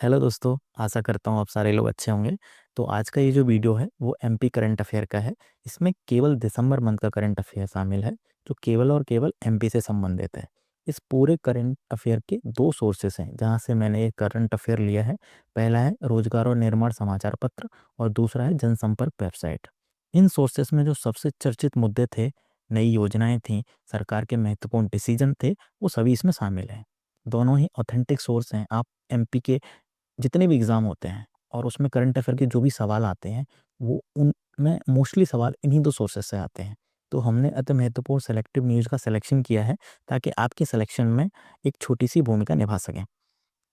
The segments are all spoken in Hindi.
हेलो दोस्तों, आशा करता हूँ आप सारे लोग अच्छे होंगे। तो आज का ये जो वीडियो है वो एमपी करंट अफेयर का है। इसमें केवल दिसंबर मंथ का करंट अफेयर शामिल है, जो केवल और केवल एमपी से संबंधित है। इस पूरे करंट अफेयर के दो सोर्सेस हैं जहाँ से मैंने ये करंट अफेयर लिया है। पहला है रोजगार और निर्माण समाचार पत्र और दूसरा है जनसंपर्क वेबसाइट। इन सोर्सेस में जो सबसे चर्चित मुद्दे थे, नई योजनाएं थी, सरकार के महत्वपूर्ण डिसीजन थे, वो सभी इसमें शामिल हैं। दोनों ही ऑथेंटिक सोर्स हैं। आप एमपी के जितने भी एग्ज़ाम होते हैं और उसमें करंट अफेयर के जो भी सवाल आते हैं, वो उनमें मोस्टली सवाल इन्हीं दो सोर्सेस से आते हैं। तो हमने अति महत्वपूर्ण सेलेक्टिव न्यूज़ का सिलेक्शन किया है ताकि आपके सिलेक्शन में एक छोटी सी भूमिका निभा सकें।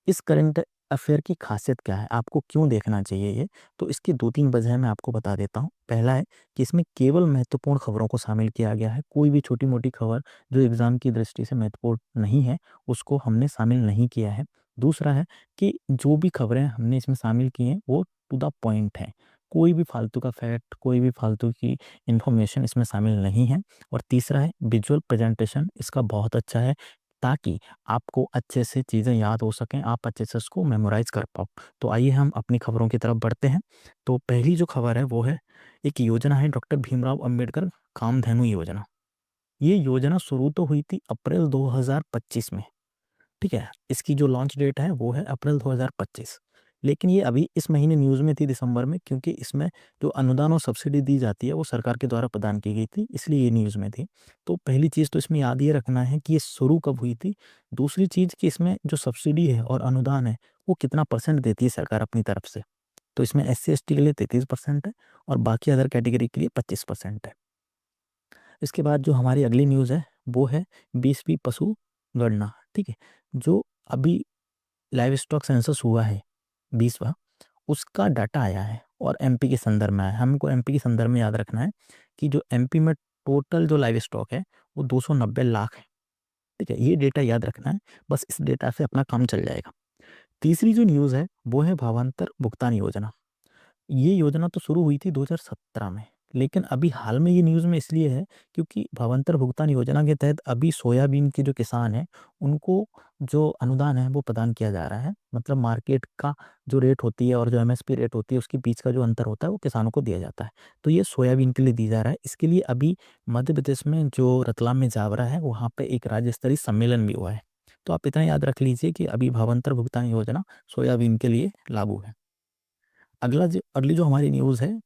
इस करंट अफेयर की खासियत क्या है, आपको क्यों देखना चाहिए ये? तो इसकी 2-3 वजह मैं आपको बता देता हूँ। पहला है कि इसमें केवल महत्वपूर्ण खबरों को शामिल किया गया है। कोई भी छोटी-मोटी खबर जो एग्ज़ाम की दृष्टि से महत्वपूर्ण नहीं है, उसको हमने शामिल नहीं किया है। दूसरा है कि जो भी खबरें हमने इसमें शामिल की हैं, वो टू द पॉइंट हैं। कोई भी फालतू का फैक्ट, कोई भी फालतू की इन्फॉर्मेशन इसमें शामिल नहीं है। और तीसरा है विजुअल प्रेज़ेंटेशन इसका बहुत अच्छा है, ताकि आपको अच्छे से चीज़ें याद हो सकें, आप अच्छे से उसको मेमोराइज़ कर पाओ। तो आइए हम अपनी खबरों की तरफ बढ़ते हैं। तो पहली जो खबर है वो है, एक योजना है डॉक्टर भीमराव अंबेडकर कामधेनु योजना। ये योजना शुरू तो हुई थी अप्रैल 2025 में, ठीक है? इसकी जो लॉन्च डेट है वो है अप्रैल 2025। लेकिन ये अभी इस महीने न्यूज़ में थी दिसंबर में, क्योंकि इसमें जो अनुदान और सब्सिडी दी जाती है वो सरकार के द्वारा प्रदान की गई थी, इसलिए ये न्यूज़ में थी। तो पहली चीज़ तो इसमें याद ये रखना है कि ये शुरू कब हुई थी। दूसरी चीज़ कि इसमें जो सब्सिडी है और अनुदान है, वो कितना परसेंट देती है सरकार अपनी तरफ से। तो इसमें एससी-एसटी के लिए 33% है और बाकी अदर कैटेगरी के लिए 25% है। इसके बाद जो हमारी अगली न्यूज़ है वो है 20वीं पशु गणना, ठीक है? जो अभी लाइव स्टॉक सेंसस हुआ है 20वां, उसका डाटा आया है और एमपी के संदर्भ में आया है। हमको एमपी के संदर्भ में याद रखना है कि जो एमपी में टोटल जो लाइव स्टॉक है वो 290 लाख है, ठीक है? ये डेटा याद रखना है, बस इस डेटा से अपना काम चल जाएगा। तीसरी जो न्यूज़ है वो है भावांतर भुगतान योजना। ये योजना तो शुरू हुई थी 2017 में, लेकिन अभी हाल में ये न्यूज़ में इसलिए है क्योंकि भावांतर भुगतान योजना के तहत अभी सोयाबीन के जो किसान हैं, उनको जो अनुदान है वो प्रदान किया जा रहा है। मतलब मार्केट का जो रेट होती है और जो एमएसपी रेट होती है, उसके बीच का जो अंतर होता है वो किसानों को दिया जाता है। तो ये सोयाबीन के लिए दी जा रहा है। इसके लिए अभी मध्य प्रदेश में जो रतलाम में जावरा है, वहाँ पे एक राज्य स्तरीय सम्मेलन भी हुआ है। तो आप इतना याद रख लीजिए कि अभी भावांतर भुगतान योजना सोयाबीन के लिए लागू है। अगली जो हमारी न्यूज़ है,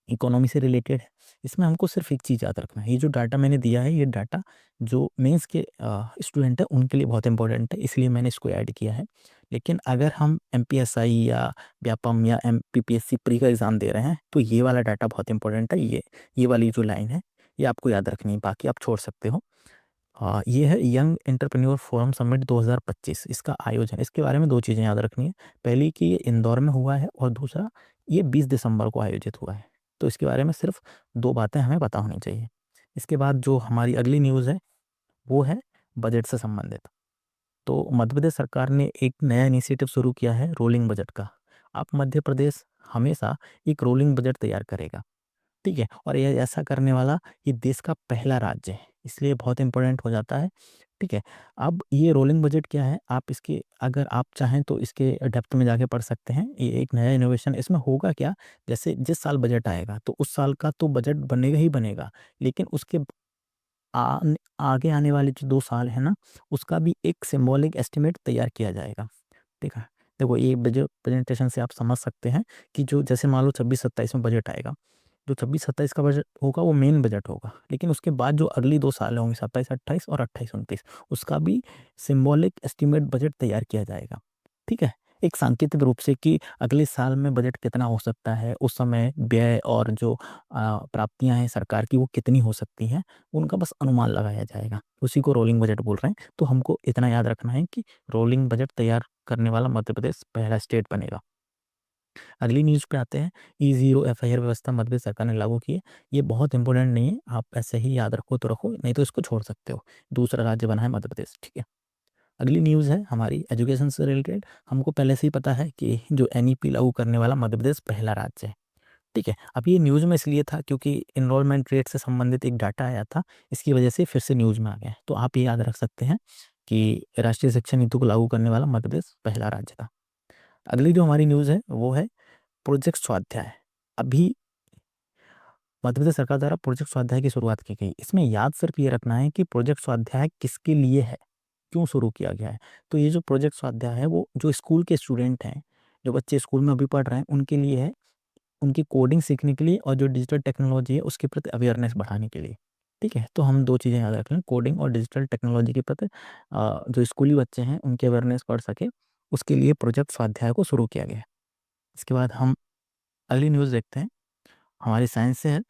इकोनॉमी से रिलेटेड है। इसमें हमको सिर्फ़ एक चीज़ याद रखना है, ये जो डाटा मैंने दिया है, ये डाटा जो मेंस के स्टूडेंट हैं, उनके लिए बहुत इम्पोर्टेंट है, इसलिए मैंने इसको ऐड किया है। लेकिन अगर हम एमपीएसआई या व्यापम या एमपीपीएससी प्री का एग्ज़ाम दे रहे हैं, तो ये वाला डाटा बहुत इम्पोर्टेंट है। ये वाली जो लाइन है, ये आपको याद रखनी है, बाकी आप छोड़ सकते हो। ये है यंग एंटरप्रेन्योर फोरम समिट 2025, इसका आयोजन। इसके बारे में 2 चीज़ें याद रखनी है। पहली कि ये इंदौर में हुआ है और दूसरा ये 20 दिसंबर को आयोजित हुआ है। तो इसके बारे में सिर्फ़ 2 बातें हमें पता होनी चाहिए। इसके बाद जो हमारी अगली न्यूज़ है, वो है बजट से संबंधित। तो मध्य प्रदेश सरकार ने एक नया इनिशिएटिव शुरू किया है रोलिंग बजट का। अब मध्य प्रदेश हमेशा एक रोलिंग बजट तैयार करेगा। ठीक है? और ये ऐसा करने वाला ये देश का पहला राज्य है, इसलिए बहुत इम्पोर्टेंट हो जाता है, ठीक है? अब ये रोलिंग बजट क्या है, आप इसके अगर आप चाहें तो इसके डेप्थ में जाके पढ़ सकते हैं। ये एक नया इनोवेशन इसमें होगा क्या, जैसे जिस साल बजट आएगा, तो उस साल का तो बजट बनेगा ही बनेगा, लेकिन उसके आगे आने वाले जो 2 साल है ना, उसका भी एक सिंबॉलिक एस्टीमेट तैयार किया जाएगा, ठीक है? देखो, ये बजट प्रेजेंटेशन से आप समझ सकते हैं कि जो जैसे मान लो 26-27 में बजट आएगा, जो 26-27 का बजट होगा वो मेन बजट होगा, लेकिन उसके बाद जो अगली 2 साल होंगे 27-28 और 28-29, उसका भी सिंबॉलिक एस्टीमेट बजट तैयार किया जाएगा, ठीक है? एक सांकेतिक रूप से कि अगले साल में बजट कितना हो सकता है, उस समय व्यय और जो प्राप्तियाँ हैं सरकार की वो कितनी हो सकती हैं, उनका बस अनुमान लगाया जाएगा। उसी को रोलिंग बजट बोल रहे हैं। तो हमको इतना याद रखना है कि रोलिंग बजट तैयार करने वाला मध्य प्रदेश पहला स्टेट बनेगा। अगली न्यूज़ पे आते हैं, ई-ज़ीरो एफआईआर व्यवस्था मध्य प्रदेश सरकार ने लागू की है। ये बहुत इंपॉर्टेंट नहीं है, आप ऐसे ही याद रखो तो रखो, नहीं तो इसको छोड़ सकते हो। दूसरा राज्य बना है मध्य प्रदेश, ठीक है। अगली न्यूज़ है हमारी एजुकेशन से रिलेटेड। हमको पहले से ही पता है कि जो एनईपी लागू करने वाला मध्य प्रदेश पहला राज्य है, ठीक है। अब ये न्यूज़ में इसलिए था क्योंकि एनरोलमेंट रेट से संबंधित एक डाटा आया था, इसकी वजह से फिर से न्यूज़ में आ गया है। तो आप ये याद रख सकते हैं कि राष्ट्रीय शिक्षा नीति को लागू करने वाला मध्य प्रदेश पहला राज्य था। अगली जो हमारी न्यूज़ है वो है प्रोजेक्ट स्वाध्याय। अभी मध्य प्रदेश सरकार द्वारा प्रोजेक्ट स्वाध्याय की शुरुआत की गई। इसमें याद सिर्फ ये रखना है कि प्रोजेक्ट स्वाध्याय किसके लिए है, क्यों शुरू किया गया है। तो ये जो प्रोजेक्ट स्वाध्याय है वो जो स्कूल के स्टूडेंट हैं, जो बच्चे स्कूल में अभी पढ़ रहे हैं, उनके लिए है, उनकी कोडिंग सीखने के लिए और जो डिजिटल टेक्नोलॉजी है उसके प्रति अवेयरनेस बढ़ाने के लिए। ठीक है, तो हम दो चीज़ें याद रख लें, कोडिंग और डिजिटल टेक्नोलॉजी के प्रति जो स्कूली बच्चे हैं उनकी अवेयरनेस बढ़ सके, उसके लिए प्रोजेक्ट स्वाध्याय को शुरू किया गया है। इसके बाद हम अगली न्यूज़ देखते हैं, हमारी साइंस से है।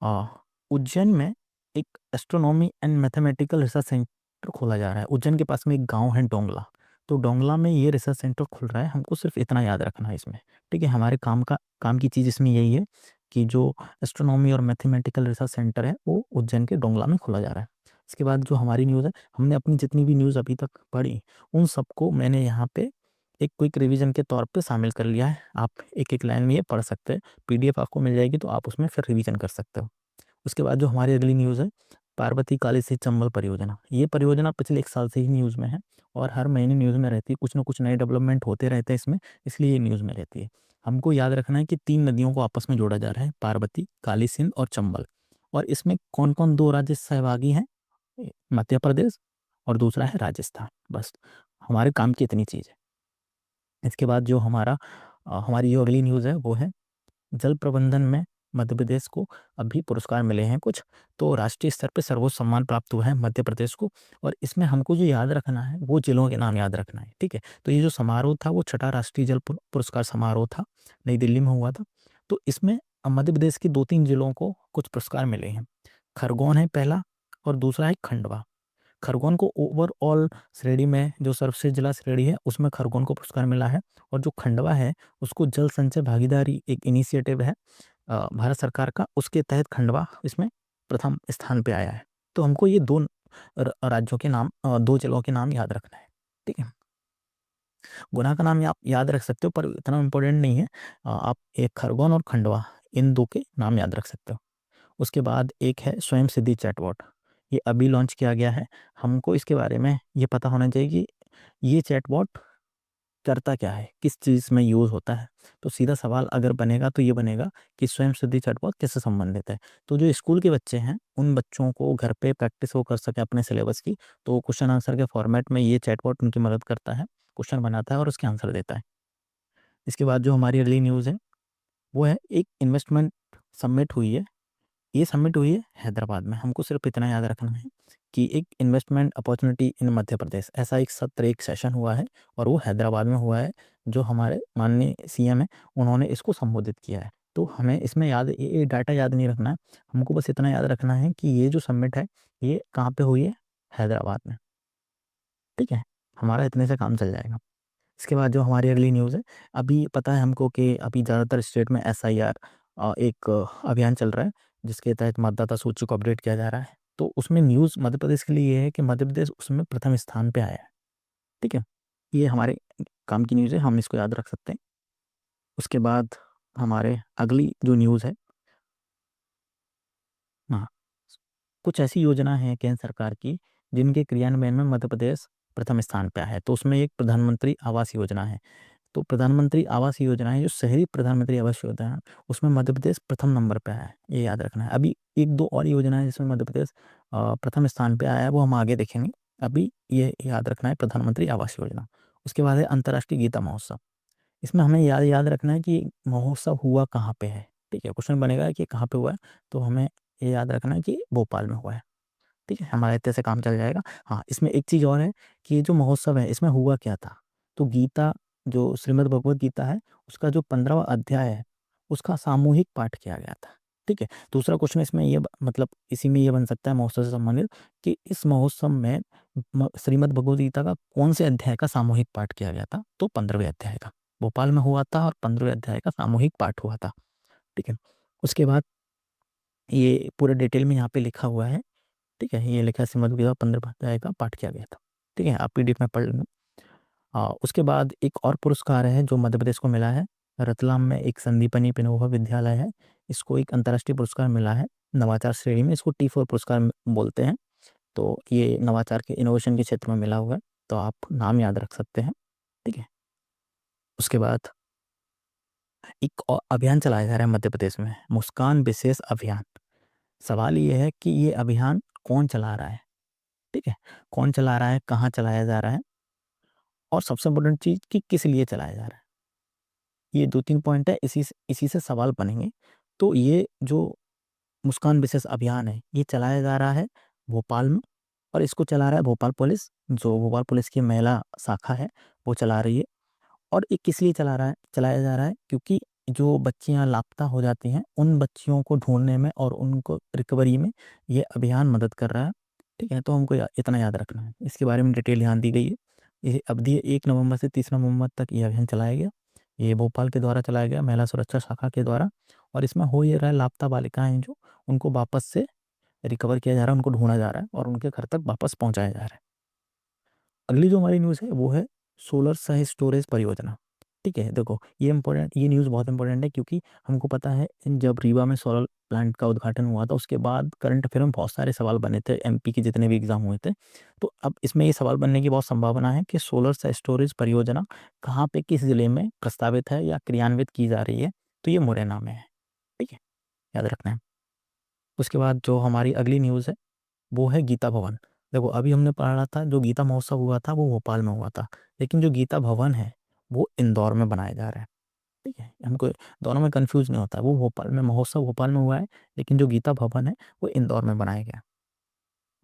अ, उज्जैन में एक astronomy and mathematical research centre खोला जा रहा है। उज्जैन के पास में एक गांव है डोंगला, तो डोंगला में ये रिसर्च सेंटर खुल रहा है। हमको सिर्फ इतना याद रखना है इसमें। ठीक है, हमारे काम की चीज़ इसमें यही है कि जो एस्ट्रोनॉमी और मैथमेटिकल रिसर्च सेंटर है वो उज्जैन के डोंगला में खोला जा रहा है। इसके बाद जो हमारी न्यूज़ है, हमने अपनी जितनी भी न्यूज़ अभी तक पढ़ी उन सबको मैंने यहाँ पे एक क्विक रिवीजन के तौर पे शामिल कर लिया है। आप एक एक लाइन में ये पढ़ सकते हैं, पीडीएफ आपको मिल जाएगी तो आप उसमें फिर रिवीजन कर सकते हो। उसके बाद जो हमारी अगली न्यूज़ है, पार्वती काली सिंह चंबल परियोजना। ये परियोजना पिछले 1 साल से ही न्यूज़ में है और हर महीने न्यूज़ में रहती है, कुछ ना कुछ नए डेवलपमेंट होते रहते हैं इसमें, इसलिए ये न्यूज़ में रहती है। हमको याद रखना है कि 3 नदियों को आपस में जोड़ा जा रहा है, पार्वती, काली सिंध और चंबल। और इसमें कौन कौन 2 राज्य सहभागी हैं, मध्य प्रदेश और दूसरा है राजस्थान। बस हमारे काम की इतनी चीज़ है। इसके बाद जो हमारी जो अगली न्यूज़ है वो है जल प्रबंधन में मध्य प्रदेश को अभी पुरस्कार मिले हैं कुछ। तो राष्ट्रीय स्तर पे सर्वोच्च सम्मान प्राप्त हुआ है मध्य प्रदेश को। और इसमें हमको जो याद रखना है वो जिलों के नाम याद रखना है। ठीक है, तो ये जो समारोह था वो 6ठा राष्ट्रीय जल पुरस्कार समारोह था, नई दिल्ली में हुआ था। तो इसमें मध्य प्रदेश के 2-3 जिलों को कुछ पुरस्कार मिले हैं। खरगोन है पहला और दूसरा है खंडवा। खरगोन को ओवरऑल श्रेणी में जो सर्वश्रेष्ठ जिला श्रेणी है उसमें खरगोन को पुरस्कार मिला है। और जो खंडवा है उसको जल संचय भागीदारी एक इनिशिएटिव है भारत सरकार का, उसके तहत खंडवा इसमें प्रथम स्थान पे आया है। तो हमको ये दो राज्यों के नाम, 2 जिलों के नाम याद रखना है। ठीक है, गुना का नाम आप याद रख सकते हो पर इतना इम्पोर्टेंट नहीं है। आप एक खरगोन और खंडवा इन दो के नाम याद रख सकते हो। उसके बाद एक है स्वयं सिद्धि चैटबॉट, ये अभी लॉन्च किया गया है। हमको इसके बारे में ये पता होना चाहिए कि ये चैटबॉट करता क्या है, किस चीज़ में यूज़ होता है। तो सीधा सवाल अगर बनेगा तो ये बनेगा कि स्वयं सिद्धि चैटबॉट किससे संबंधित है। तो जो स्कूल के बच्चे हैं उन बच्चों को घर पे प्रैक्टिस वो कर सके अपने सिलेबस की, तो क्वेश्चन आंसर के फॉर्मेट में ये चैटबॉट उनकी मदद करता है, क्वेश्चन बनाता है और उसके आंसर देता है। इसके बाद जो हमारी अगली न्यूज़ है वो है एक इन्वेस्टमेंट समिट हुई है। ये समिट हुई है हैदराबाद में। हमको सिर्फ इतना याद रखना है कि एक investment opportunity in Madhya Pradesh, ऐसा एक सत्र, एक सेशन हुआ है और वो हैदराबाद में हुआ है। जो हमारे माननीय सीएम है उन्होंने इसको संबोधित किया है। तो हमें इसमें याद ये डाटा याद नहीं रखना है, हमको बस इतना याद रखना है कि ये जो समिट है ये कहाँ पे हुई है, हैदराबाद में। ठीक है, हमारा इतने से काम चल जाएगा। इसके बाद जो हमारी अगली न्यूज़ है, अभी पता है हमको कि अभी ज़्यादातर स्टेट में एसआईआर एक अभियान चल रहा है जिसके तहत मतदाता सूची को अपडेट किया जा रहा है। तो उसमें न्यूज़ मध्य प्रदेश के लिए ये है कि मध्य प्रदेश उसमें प्रथम स्थान पे आया है। ठीक है, ये हमारे काम की न्यूज़ है, हम इसको याद रख सकते हैं। उसके बाद हमारे अगली जो न्यूज़ है, हाँ, कुछ ऐसी योजना है केंद्र सरकार की जिनके क्रियान्वयन में मध्य प्रदेश प्रथम स्थान पे आया है। तो उसमें एक प्रधानमंत्री आवास योजना है। तो प्रधानमंत्री आवास योजना है, जो शहरी प्रधानमंत्री आवास योजना है, उसमें मध्य प्रदेश प्रथम नंबर पे आया है, ये याद रखना है। अभी 1-2 और योजना है जिसमें मध्य प्रदेश प्रथम स्थान पे आया है, वो हम आगे देखेंगे। अभी ये याद रखना है प्रधानमंत्री आवास योजना। उसके बाद है अंतर्राष्ट्रीय गीता महोत्सव। इसमें हमें याद याद रखना है कि महोत्सव हुआ कहाँ पे है। ठीक है, क्वेश्चन बनेगा कि कहाँ पे हुआ है, तो हमें ये याद रखना है कि भोपाल में हुआ है। ठीक है, हमारा इतने से काम चल जाएगा। हाँ, इसमें एक चीज़ और है कि ये जो महोत्सव है इसमें हुआ क्या था। तो गीता, जो श्रीमद् भगवत गीता है, उसका जो 15वां अध्याय है उसका सामूहिक पाठ किया गया था। ठीक है, दूसरा क्वेश्चन इसमें ये मतलब इसी में ये बन सकता है महोत्सव से संबंधित कि इस महोत्सव में श्रीमद् भगवत गीता का कौन से अध्याय का सामूहिक पाठ किया गया था। तो 15वें अध्याय का भोपाल में हुआ था और 15वें अध्याय का सामूहिक पाठ हुआ था। ठीक है, उसके बाद ये पूरे डिटेल में यहाँ पे लिखा हुआ है। ठीक है, ये लिखा है श्रीमद् भगवद गीता 15 अध्याय का पाठ किया गया था। ठीक है, आप पीडीएफ में पढ़ लेना। उसके बाद एक और पुरस्कार है जो मध्य प्रदेश को मिला है। रतलाम में एक संदीपनी पिनोवा विद्यालय है, इसको एक अंतर्राष्ट्रीय पुरस्कार मिला है नवाचार श्रेणी में। इसको T4 पुरस्कार बोलते हैं। तो ये नवाचार के इनोवेशन के क्षेत्र में मिला हुआ है, तो आप नाम याद रख सकते हैं। ठीक है, उसके बाद एक और अभियान चलाया जा रहा है मध्य प्रदेश में, मुस्कान विशेष अभियान। सवाल ये है कि ये अभियान कौन चला रहा है, ठीक है, कौन चला रहा है, कहाँ चलाया जा रहा है, और सबसे इम्पोर्टेंट चीज़ कि किस लिए चलाया जा रहा है। ये 2-3 पॉइंट है, इसी से सवाल बनेंगे। तो ये जो मुस्कान विशेष अभियान है, ये चलाया जा रहा है भोपाल में, और इसको चला रहा है भोपाल पुलिस, जो भोपाल पुलिस की महिला शाखा है वो चला रही है। और ये किस लिए चलाया जा रहा है, क्योंकि जो बच्चियां लापता हो जाती हैं उन बच्चियों को ढूंढने में और उनको रिकवरी में ये अभियान मदद कर रहा है, ठीक है। तो हमको इतना याद रखना है, इसके बारे में डिटेल ध्यान दी गई है। ये अवधि 1 नवंबर से 30 नवंबर तक ये अभियान चलाया गया। ये भोपाल के द्वारा चलाया गया, महिला सुरक्षा शाखा के द्वारा। और इसमें हो ये रहा है, लापता बालिकाएं हैं जो, उनको वापस से रिकवर किया जा रहा है, उनको ढूंढा जा रहा है और उनके घर तक वापस पहुंचाया जा रहा है। अगली जो हमारी न्यूज़ है वो है सोलर सह स्टोरेज परियोजना, ठीक है। देखो ये न्यूज़ बहुत इंपॉर्टेंट है, क्योंकि हमको पता है जब रीवा में सोलर प्लांट का उद्घाटन हुआ था उसके बाद करंट अफेयर में बहुत सारे सवाल बने थे, एमपी के जितने भी एग्जाम हुए थे। तो अब इसमें ये सवाल बनने की बहुत संभावना है कि सोलर सह स्टोरेज परियोजना कहाँ पे, किस जिले में प्रस्तावित है या क्रियान्वित की जा रही है। तो ये मुरैना में है, ठीक है, याद रखना है। उसके बाद जो हमारी अगली न्यूज़ है वो है गीता भवन। देखो अभी हमने पढ़ा था जो गीता महोत्सव हुआ था वो भोपाल में हुआ था, लेकिन जो गीता भवन है वो इंदौर में बनाया जा रहा है, ठीक है। हमको दोनों में कंफ्यूज नहीं होता है, वो भोपाल में महोत्सव भोपाल में हुआ है, लेकिन जो गीता भवन है वो इंदौर में बनाया गया।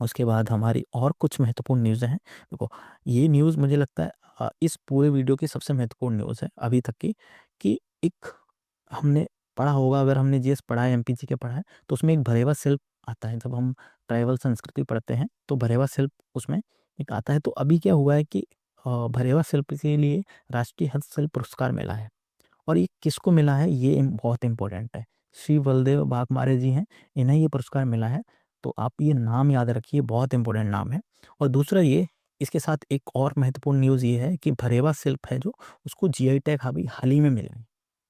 उसके बाद हमारी और कुछ महत्वपूर्ण न्यूज़ हैं। देखो ये न्यूज़ मुझे लगता है इस पूरे वीडियो की सबसे महत्वपूर्ण न्यूज़ है अभी तक की, कि एक हमने पढ़ा होगा, अगर हमने जीएस पढ़ा है, एमपीसी के पढ़ा है, तो उसमें एक भरेवा शिल्प आता है। जब हम ट्राइबल संस्कृति पढ़ते हैं तो भरेवा शिल्प उसमें एक आता है। तो अभी क्या हुआ है कि भरेवा शिल्प के लिए राष्ट्रीय हस्तशिल्प पुरस्कार मिला है। और ये किसको मिला है, ये बहुत इंपॉर्टेंट है। श्री बलदेव भागमारे जी हैं, इन्हें ये पुरस्कार मिला है। तो आप ये नाम याद रखिए, बहुत इंपॉर्टेंट नाम है। और दूसरा ये, इसके साथ एक और महत्वपूर्ण न्यूज़ ये है कि भरेवा शिल्प है जो, उसको जीआई टैग अभी हाल ही में मिला है,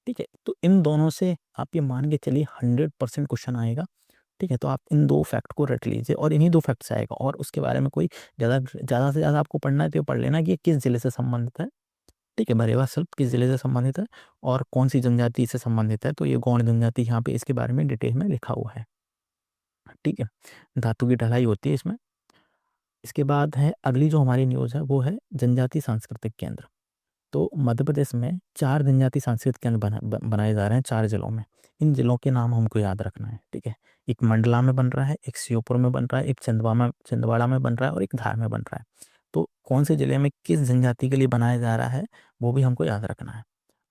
ठीक है। तो इन दोनों से आप ये मान के चलिए 100% क्वेश्चन आएगा, ठीक है। तो आप इन दो फैक्ट को रट लीजिए और इन्हीं दो फैक्ट से आएगा, और उसके बारे में कोई ज़्यादा से ज़्यादा आपको पढ़ना है तो ये पढ़ लेना कि ये किस जिले से संबंधित है, ठीक है। बरेवा शिल्प किस जिले से संबंधित है और कौन सी जनजाति से संबंधित है। तो ये गौड़ जनजाति यहाँ पे इसके बारे में डिटेल में लिखा हुआ है, ठीक है। धातु की ढलाई होती है इसमें। इसके बाद है अगली जो हमारी न्यूज़ है वो है जनजाति सांस्कृतिक केंद्र। तो मध्य प्रदेश में 4 जनजाति सांस्कृतिक केंद्र बनाए जा रहे हैं 4 जिलों में। इन जिलों के नाम हमको याद रखना है, ठीक है। एक मंडला में बन रहा है, एक श्योपुर में बन रहा है, एक छिंदवाड़ा में बन रहा है और एक धार में बन रहा है। तो कौन से जिले में किस जनजाति के लिए बनाया जा रहा है वो भी हमको याद रखना है।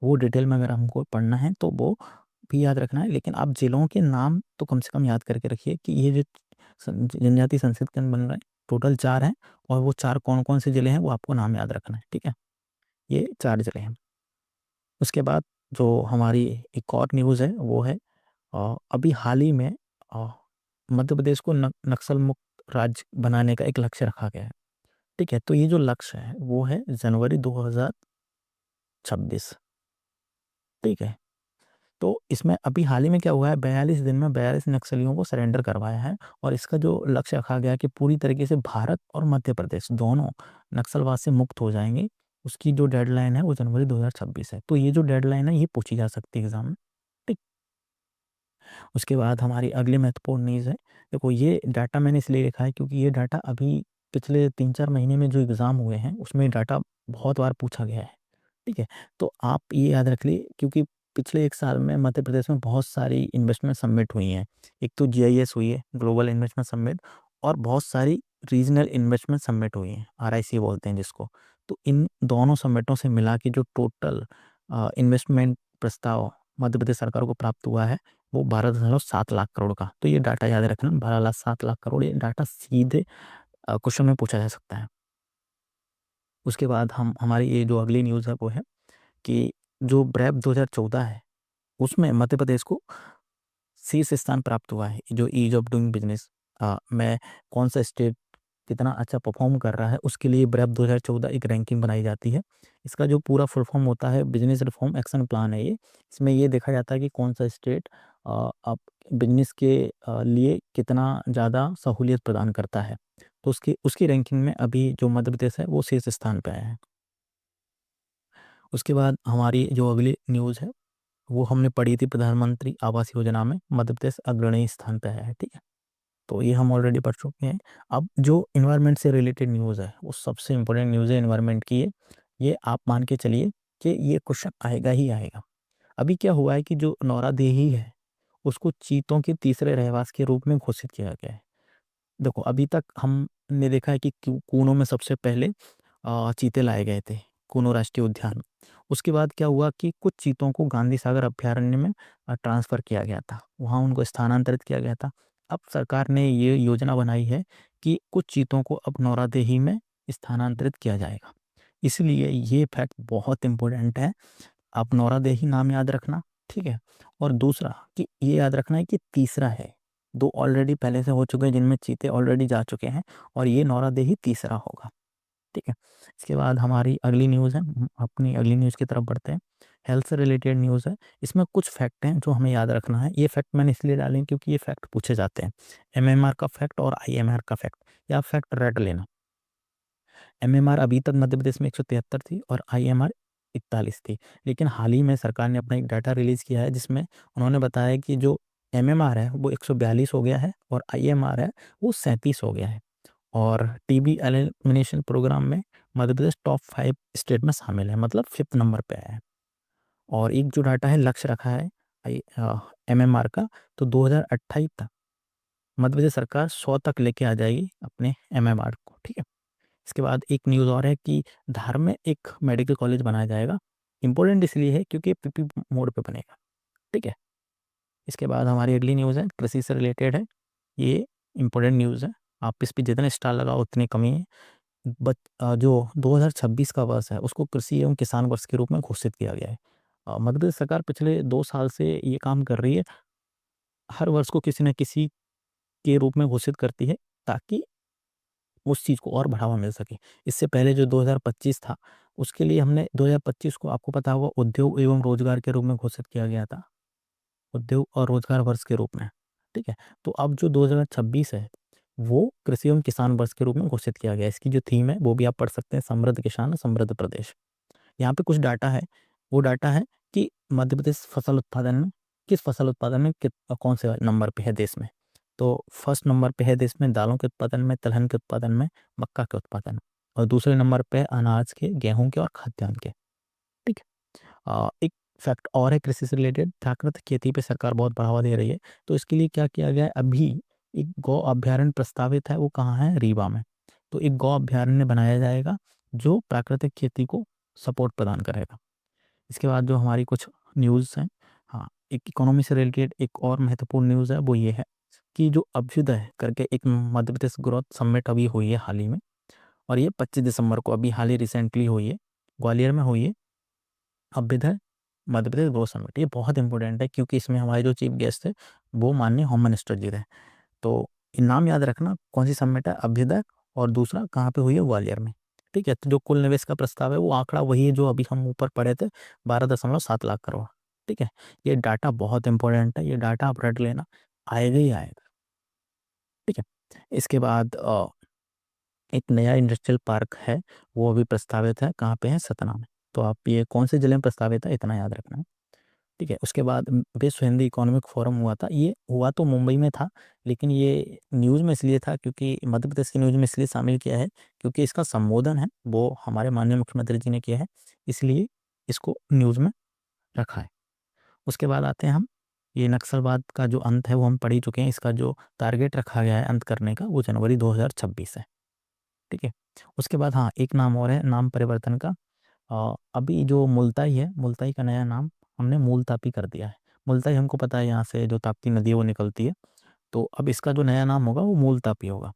वो डिटेल में अगर हमको पढ़ना है तो वो भी याद रखना है, लेकिन आप जिलों के नाम तो कम से कम याद करके रखिए कि ये जो जनजाति संस्कृत केंद्र बन रहा है टोटल 4 हैं, और वो 4 कौन कौन से जिले हैं वो आपको नाम याद रखना है, ठीक है। ये 4 जिले हैं। उसके बाद जो हमारी एक और न्यूज़ है वो है अभी हाल ही में अ, मध्य प्रदेश को नक्सल मुक्त राज्य बनाने का एक लक्ष्य रखा गया है, ठीक है। तो ये जो लक्ष्य है वो है जनवरी 2026, ठीक है। तो इसमें अभी हाल ही में क्या हुआ है, 42 दिन में 42 नक्सलियों को सरेंडर करवाया है। और इसका जो लक्ष्य रखा गया है कि पूरी तरीके से भारत और मध्य प्रदेश दोनों नक्सलवाद से मुक्त हो जाएंगे। उसकी जो डेडलाइन है वो जनवरी 2026 है। तो ये जो डेडलाइन है ये पूछी जा सकती है एग्जाम में, ठीक। उसके बाद हमारी अगली महत्वपूर्ण न्यूज़ है। देखो ये डाटा मैंने इसलिए लिखा है क्योंकि ये डाटा अभी पिछले 3-4 महीने में जो एग्ज़ाम हुए हैं उसमें डाटा बहुत बार पूछा गया है, ठीक है। तो आप ये याद रख लिए, क्योंकि पिछले 1 साल में मध्य प्रदेश में बहुत सारी इन्वेस्टमेंट समिट हुई हैं। एक तो जीआईएस हुई है, ग्लोबल इन्वेस्टमेंट समिट, और बहुत सारी रीजनल इन्वेस्टमेंट समिट हुई हैं, आरआईसी बोलते हैं जिसको। तो इन दोनों समिटों से मिला के जो टोटल इन्वेस्टमेंट प्रस्ताव मध्य प्रदेश सरकार को प्राप्त हुआ है वो 12.7 लाख करोड़ का। तो ये डाटा याद रखना, 12.7 लाख करोड़, ये डाटा सीधे क्वेश्चन में पूछा जा सकता है। उसके बाद हमारी ये जो अगली न्यूज़ है वो है कि जो ब्रेप 2014 है उसमें मध्य प्रदेश को शीर्ष स्थान प्राप्त हुआ है। जो ईज ऑफ डूइंग बिजनेस में कौन सा स्टेट कितना अच्छा परफॉर्म कर रहा है उसके लिए ब्रेप 2014 एक रैंकिंग बनाई जाती है। इसका जो पूरा फुल फॉर्म होता है बिजनेस रिफॉर्म एक्शन प्लान है ये। इसमें ये देखा जाता है कि कौन सा स्टेट आप बिजनेस के लिए कितना ज़्यादा सहूलियत प्रदान करता है। तो उसकी उसकी रैंकिंग में अभी जो मध्य प्रदेश है वो शीर्ष स्थान पे आया है। उसके बाद हमारी जो अगली न्यूज़ है वो हमने पढ़ी थी, प्रधानमंत्री आवास योजना में मध्य प्रदेश अग्रणी स्थान पे है, ठीक है। तो ये हम ऑलरेडी पढ़ चुके हैं। अब जो इन्वायरमेंट से रिलेटेड न्यूज़ है वो सबसे इम्पोर्टेंट न्यूज़ है इन्वायरमेंट की। ये आप मान के चलिए कि ये क्वेश्चन आएगा ही आएगा। अभी क्या हुआ है कि जो नौरा देही है उसको चीतों के तीसरे रहवास के रूप में घोषित किया गया है। देखो अभी तक हमने देखा है कि कूनो में सबसे पहले चीते लाए गए थे, कूनो राष्ट्रीय उद्यान। उसके बाद क्या हुआ कि कुछ चीतों को गांधी सागर अभयारण्य में ट्रांसफ़र किया गया था, वहाँ उनको स्थानांतरित किया गया था। अब सरकार ने ये योजना बनाई है कि कुछ चीतों को अब नौरादेही में स्थानांतरित किया जाएगा। इसलिए ये फैक्ट बहुत इम्पोर्टेंट है, आप नौरादेही नाम याद रखना, ठीक है। और दूसरा कि ये याद रखना है कि तीसरा है, दो ऑलरेडी पहले से हो चुके हैं जिनमें चीते ऑलरेडी जा चुके हैं, और ये नौरादेही तीसरा होगा, ठीक है। इसके बाद हमारी अगली न्यूज़ है, अपनी अगली न्यूज़ की तरफ बढ़ते हैं। हेल्थ से रिलेटेड न्यूज़ है, इसमें कुछ फैक्ट हैं जो हमें याद रखना है। ये फैक्ट मैंने इसलिए डाले हैं क्योंकि ये फैक्ट पूछे जाते हैं, एमएमआर का फैक्ट और आईएमआर का फैक्ट, या फैक्ट रट लेना। एमएमआर अभी तक मध्य प्रदेश में 173 थी और आईएमआर 41 थी, लेकिन हाल ही में सरकार ने अपना एक डाटा रिलीज़ किया है जिसमें उन्होंने बताया कि जो एमएमआर है वो 142 हो गया है और आईएमआर है वो 37 हो गया है। और टीबी एलिमिनेशन प्रोग्राम में मध्य प्रदेश टॉप 5 स्टेट में शामिल है, मतलब 5th नंबर पे आया है। और एक जो डाटा है लक्ष्य रखा है एमएमआर का, तो 2028 तक मध्य प्रदेश सरकार 100 तक लेके आ जाएगी अपने एमएमआर को, ठीक है। इसके बाद एक न्यूज़ और है कि धार में एक मेडिकल कॉलेज बनाया जाएगा। इंपॉर्टेंट इसलिए है क्योंकि पीपी मोड पे बनेगा, ठीक है। इसके बाद हमारी अगली न्यूज़ है, कृषि से रिलेटेड है। ये इंपॉर्टेंट न्यूज़ है, आप इस पे जितने स्टार लगाओ उतनी कमी है। जो 2026 का वर्ष है उसको कृषि एवं किसान वर्ष के रूप में घोषित किया गया है। मध्य प्रदेश सरकार पिछले 2 साल से ये काम कर रही है, हर वर्ष को किसी न किसी के रूप में घोषित करती है ताकि उस चीज़ को और बढ़ावा मिल सके। इससे पहले जो 2025 था उसके लिए हमने 2025 को आपको पता होगा उद्योग एवं रोजगार के रूप में घोषित किया गया था, उद्योग और रोजगार वर्ष के रूप में, ठीक है। तो अब जो 2026 है वो कृषि एवं किसान वर्ष के रूप में घोषित किया गया है। इसकी जो थीम है वो भी आप पढ़ सकते हैं, समृद्ध किसान समृद्ध प्रदेश। यहाँ पे कुछ डाटा है, वो डाटा है कि मध्य प्रदेश फसल उत्पादन में किस फसल उत्पादन में कौन से नंबर पे है देश में। तो फर्स्ट नंबर पे है देश में दालों के उत्पादन में, तिलहन के उत्पादन में, मक्का के उत्पादन में, और दूसरे नंबर पे अनाज के, गेहूं के और खाद्यान्न के, ठीक है। एक फैक्ट और है कृषि से रिलेटेड, प्राकृतिक खेती पे सरकार बहुत बढ़ावा दे रही है। तो इसके लिए क्या किया गया है, अभी एक गौ अभ्यारण्य प्रस्तावित है, वो कहाँ है, रीवा में। तो एक गौ अभ्यारण्य बनाया जाएगा जो प्राकृतिक खेती को सपोर्ट प्रदान करेगा। इसके बाद जो हमारी कुछ न्यूज़ हैं, हाँ, एक इकोनॉमी से रिलेटेड एक और महत्वपूर्ण न्यूज़ है, वो ये है कि जो अभ्युदय करके एक मध्य प्रदेश ग्रोथ समिट अभी हुई है हाल ही में, और ये 25 दिसंबर को अभी हाल ही रिसेंटली हुई है, ग्वालियर में हुई है। अभ्युदय मध्य प्रदेश ग्रोथ समिट, ये बहुत इंपॉर्टेंट है क्योंकि इसमें हमारे जो चीफ गेस्ट थे वो माननीय होम मिनिस्टर जी थे। तो नाम याद रखना कौन सी समिट है, अभ्युदय, और दूसरा कहाँ पे हुई है, ग्वालियर में, ठीक है। तो जो कुल निवेश का प्रस्ताव है वो आंकड़ा वही है जो अभी हम ऊपर पढ़े थे, 12.7 लाख करोड़, ठीक है। ये डाटा बहुत इंपॉर्टेंट है, ये डाटा आप रट लेना, आएगा ही आएगा, ठीक है। इसके बाद एक नया इंडस्ट्रियल पार्क है, वो अभी प्रस्तावित है, कहाँ पे है, सतना में। तो आप ये कौन से जिले में प्रस्तावित है इतना याद रखना है, ठीक है। उसके बाद विश्व हिंदी इकोनॉमिक फोरम हुआ था, ये हुआ तो मुंबई में था, लेकिन ये न्यूज़ में इसलिए था क्योंकि मध्य प्रदेश की न्यूज़ में इसलिए शामिल किया है क्योंकि इसका संबोधन है वो हमारे माननीय मुख्यमंत्री जी ने किया है, इसलिए इसको न्यूज़ में रखा है। उसके बाद आते हैं हम, ये नक्सलवाद का जो अंत है वो हम पढ़ ही चुके हैं, इसका जो टारगेट रखा गया है अंत करने का वो जनवरी 2026 है, ठीक है। उसके बाद हाँ, एक नाम और है नाम परिवर्तन का। अभी जो मुल्ताई है, मुल्ताई का नया नाम हमने मूलतापी कर दिया है। मुल्ताई हमको पता है यहाँ से जो ताप्ती नदी है वो निकलती है, तो अब इसका जो नया नाम होगा वो मूलतापी होगा।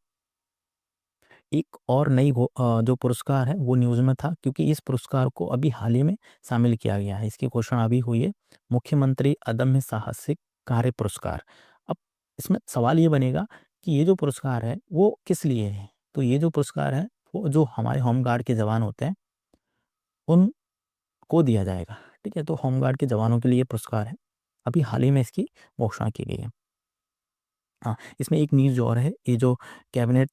एक और नई जो पुरस्कार है वो न्यूज़ में था क्योंकि इस पुरस्कार को अभी हाल ही में शामिल किया गया है, इसकी घोषणा अभी हुई है, मुख्यमंत्री अदम्य साहसिक कार्य पुरस्कार। अब इसमें सवाल ये बनेगा कि ये जो पुरस्कार है वो किस लिए है। तो ये जो पुरस्कार है वो जो हमारे होमगार्ड के जवान होते हैं उनको दिया जाएगा, ठीक है। तो होमगार्ड के जवानों के लिए पुरस्कार है, अभी हाल ही में इसकी घोषणा की गई है। हाँ, इसमें एक न्यूज़ और है, ये जो कैबिनेट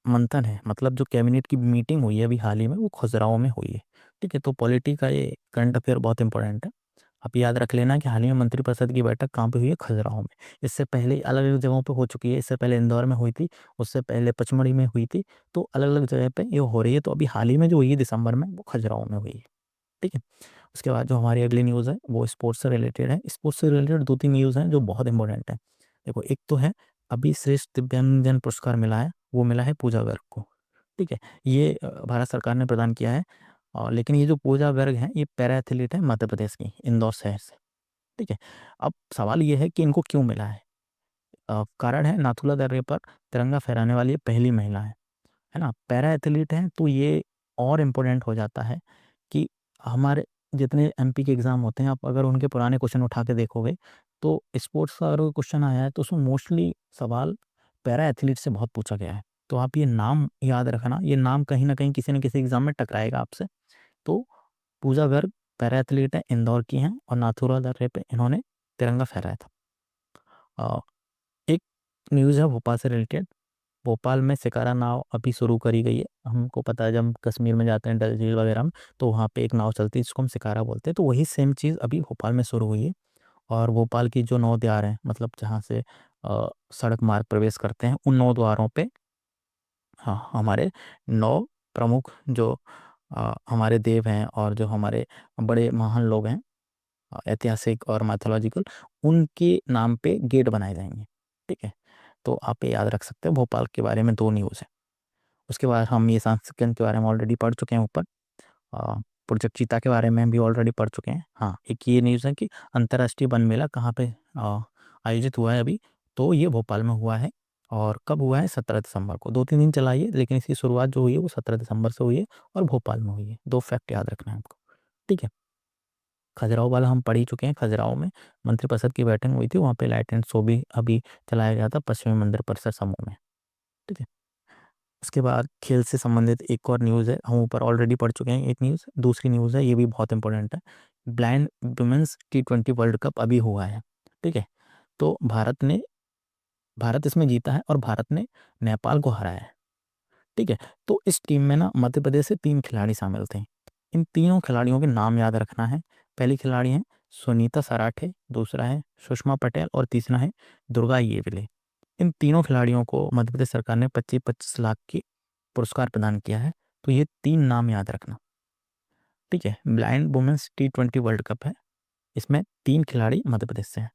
मंथन है, मतलब जो कैबिनेट की मीटिंग हुई है अभी हाल ही में, वो खजुराहो में हुई है। ठीक है, तो पॉलिटी का ये करंट अफेयर बहुत इंपॉर्टेंट है। आप याद रख लेना कि हाल ही में मंत्रिपरिषद की बैठक कहाँ पे हुई है, खजुराहो में। इससे पहले अलग अलग जगहों पे हो चुकी है, इससे पहले इंदौर में हुई थी, उससे पहले पचमढ़ी में हुई थी। तो अलग अलग जगह पे ये हो रही है। तो अभी हाल ही में जो हुई है दिसंबर में, वो खजुराहो में हुई है। ठीक है, उसके बाद जो हमारी अगली न्यूज़ है वो स्पोर्ट्स से रिलेटेड है। स्पोर्ट्स से रिलेटेड दो तीन न्यूज़ हैं जो बहुत इंपॉर्टेंट है। देखो, एक तो है अभी श्रेष्ठ दिव्यांगजन पुरस्कार मिला है, वो मिला है पूजा गर्ग को। ठीक है, ये भारत सरकार ने प्रदान किया है। और लेकिन ये जो पूजा गर्ग है, ये पैरा एथलीट है मध्य प्रदेश की, इंदौर शहर से। ठीक है, अब सवाल ये है कि इनको क्यों मिला है। कारण है, नाथुला दर्रे पर तिरंगा फहराने वाली ये पहली महिला है ना। पैरा एथलीट हैं तो ये और इम्पोर्टेंट हो जाता है कि हमारे जितने एमपी के एग्ज़ाम होते हैं, आप अगर उनके पुराने क्वेश्चन उठा के देखोगे, तो स्पोर्ट्स का अगर क्वेश्चन आया है तो उसमें मोस्टली सवाल पैरा एथलीट से बहुत पूछा गया है। तो आप ये नाम याद रखना, ये नाम कहीं ना कहीं किसी न किसी एग्जाम में टकराएगा आपसे। तो पूजा गर्ग पैरा एथलीट है, इंदौर की हैं, और नाथुला दर्रे पे इन्होंने तिरंगा फहराया था। एक न्यूज़ है भोपाल से रिलेटेड। भोपाल में शिकारा नाव अभी शुरू करी गई है। हमको पता है, जब हम कश्मीर में जाते हैं डल झील वगैरह में, तो वहाँ पे एक नाव चलती है जिसको हम शिकारा बोलते हैं। तो वही सेम चीज़ अभी भोपाल में शुरू हुई है। और भोपाल की जो 9 द्वार हैं, मतलब जहाँ से सड़क मार्ग प्रवेश करते हैं, उन 9 द्वारों पे हाँ, हमारे 9 प्रमुख जो हमारे देव हैं और जो हमारे बड़े महान लोग हैं, ऐतिहासिक और मैथोलॉजिकल, उनके नाम पे गेट बनाए जाएंगे। ठीक है, तो आप ये याद रख सकते हैं। भोपाल के बारे में दो न्यूज़ है। उसके बाद हम ये सांस्कृतिक के बारे में ऑलरेडी पढ़ चुके हैं ऊपर। प्रोजेक्ट चीता के बारे में भी ऑलरेडी पढ़ चुके हैं। हाँ, एक ये न्यूज़ है कि अंतर्राष्ट्रीय वन मेला कहाँ पे आयोजित हुआ है अभी। तो ये भोपाल में हुआ है। और कब हुआ है, 17 दिसंबर को। 2-3 दिन चला ये, लेकिन इसकी शुरुआत जो हुई है वो 17 दिसंबर से हुई है और भोपाल में हुई है। दो फैक्ट याद रखना है आपको। ठीक है, खजुराहो वाला हम पढ़ ही चुके हैं। खजुराहो में मंत्रिपरिषद की बैठक हुई थी, वहाँ पे लाइट एंड शो भी अभी चलाया गया था पश्चिमी मंदिर परिसर समूह में। ठीक है, उसके बाद खेल से संबंधित एक और न्यूज़ है, हम ऊपर ऑलरेडी पढ़ चुके हैं एक न्यूज़। दूसरी न्यूज़ है, ये भी बहुत इंपॉर्टेंट है। Blind women's T20 world cup अभी हुआ है। ठीक है, तो भारत इसमें जीता है और भारत ने नेपाल को हराया है। ठीक है, तो इस टीम में ना मध्य प्रदेश से 3 खिलाड़ी शामिल थे। इन तीनों खिलाड़ियों के नाम याद रखना है। पहली खिलाड़ी है सुनीता सराठे, दूसरा है सुषमा पटेल और तीसरा है दुर्गा येवले। इन तीनों खिलाड़ियों को मध्य प्रदेश सरकार ने 25-25 लाख की पुरस्कार प्रदान किया है। तो ये 3 नाम याद रखना। ठीक है, blind women's T20 world cup है, इसमें 3 खिलाड़ी मध्य प्रदेश से हैं।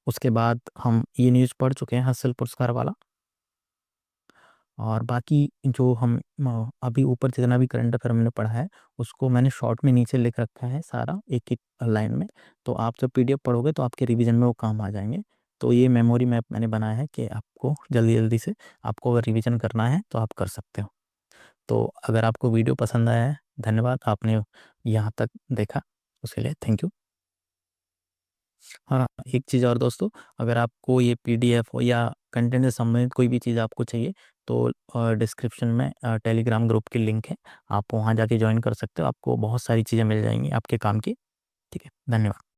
उसके बाद हम ये न्यूज़ पढ़ चुके हैं हसल पुरस्कार वाला। और बाकी जो हम अभी ऊपर जितना भी करंट अफेयर हमने पढ़ा है, उसको मैंने शॉर्ट में नीचे लिख रखा है सारा, एक एक लाइन में। तो आप जब PDF पढ़ोगे तो आपके रिवीजन में वो काम आ जाएंगे। तो ये मेमोरी मैप मैंने बनाया है कि आपको जल्दी जल्दी से, आपको अगर रिवीजन करना है तो आप कर सकते हो। तो अगर आपको वीडियो पसंद आया है, धन्यवाद, आपने यहाँ तक देखा, उसके लिए थैंक यू। हाँ, एक चीज़ और दोस्तों, अगर आपको ये PDF हो या कंटेंट से संबंधित कोई भी चीज़ आपको चाहिए, तो डिस्क्रिप्शन में टेलीग्राम ग्रुप की लिंक है, आप वहाँ जाके ज्वाइन कर सकते हो। आपको बहुत सारी चीज़ें मिल जाएंगी आपके काम की। ठीक है, धन्यवाद।